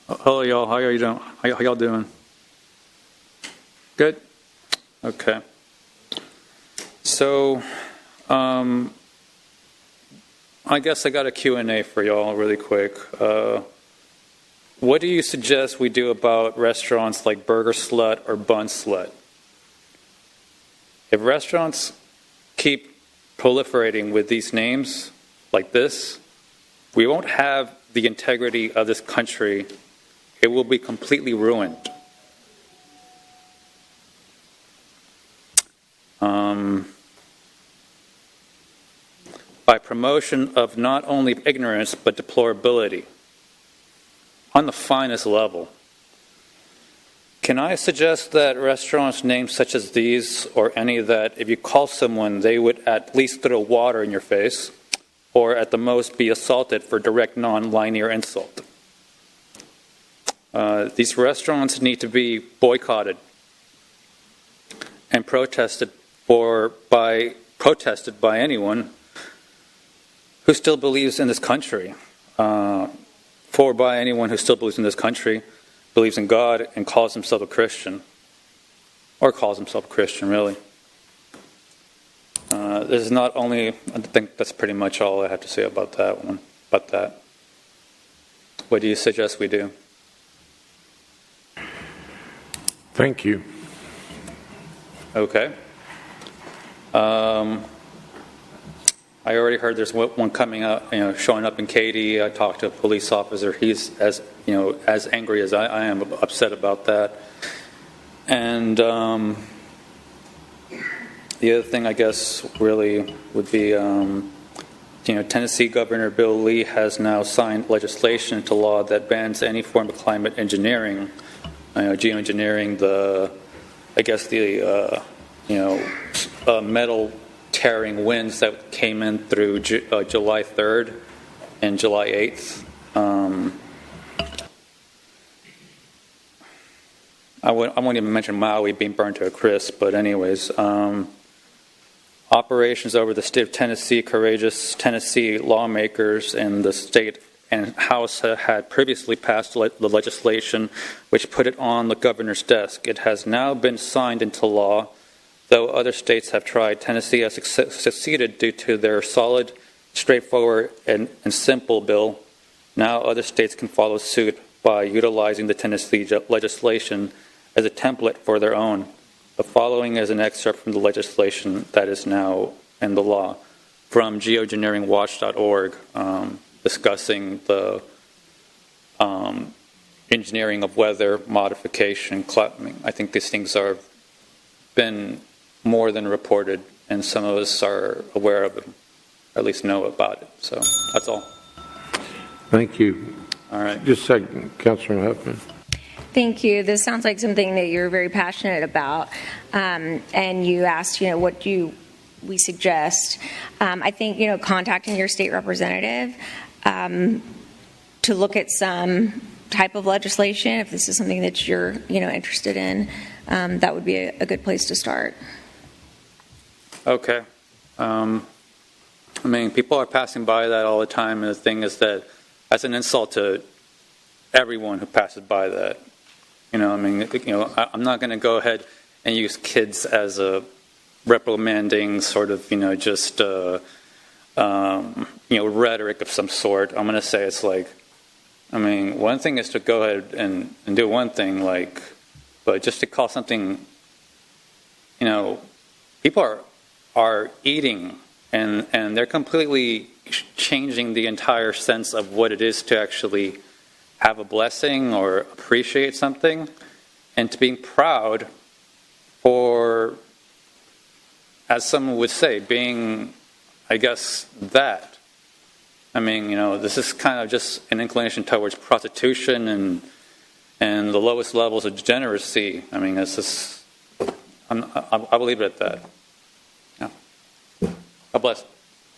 Hello, y'all. How are you doing? How y'all doing? Good? Okay. So, I guess I got a Q&A for y'all really quick. What do you suggest we do about restaurants like Burger Slut or Bun Slut? If restaurants keep proliferating with these names like this, we won't have the integrity of this country. It will be completely ruined. By promotion of not only ignorance but deplorability on the finest level. Can I suggest that restaurants named such as these, or any that if you call someone, they would at least throw water in your face, or at the most be assaulted for direct non-linear insult? These restaurants need to be boycotted and protested by anyone who still believes in this country. By anyone who still believes in this country, believes in God, and calls himself a Christian. Or calls himself a Christian, really. This is not only, I think that's pretty much all I have to say about that one. About that. What do you suggest we do? Thank you. Okay. I already heard there's one coming up, showing up in Katy. I talked to a police officer. He's as angry as I am, upset about that. And the other thing, I guess, really would be, Tennessee Governor Bill Lee has now signed legislation into law that bans any form of climate engineering, geoengineering, metal tearing winds that came in through July 3rd and July 8th. I won't even mention Maui being burned to a crisp, but anyways, operations over the state of Tennessee, courageous Tennessee lawmakers in the state and House had previously passed the legislation which put it on the governor's desk. It has now been signed into law. Though other states have tried, Tennessee has succeeded due to their solid, straightforward, and simple bill. Now other states can follow suit by utilizing the Tennessee legislation as a template for their own. The following is an excerpt from the legislation that is now in the law from geoengineeringwatch.org, discussing the engineering of weather, modification, climate. I think these things are been more than reported, and some of us are aware of it, or at least know about it. So that's all. Thank you. All right. Just a second, Councilman Huffman. Thank you. This sounds like something that you're very passionate about. And you asked, what do we suggest? I think, contacting your state representative to look at some type of legislation, if this is something that you're, interested in, that would be a good place to start. Okay. People are passing by that all the time, and the thing is that that's an insult to everyone who passes by that. I'm not going to go ahead and use kids as a reprimanding sort of, rhetoric of some sort. I'm going to say it's like, one thing is to go ahead and do one thing, but just to call something, people are eating, and they're completely changing the entire sense of what it is to actually have a blessing or appreciate something, and to being proud for, as someone would say, being, I guess, that. This is kind of just an inclination towards prostitution and the lowest levels of degeneracy. It's just, I will leave it at that. Yeah. God bless.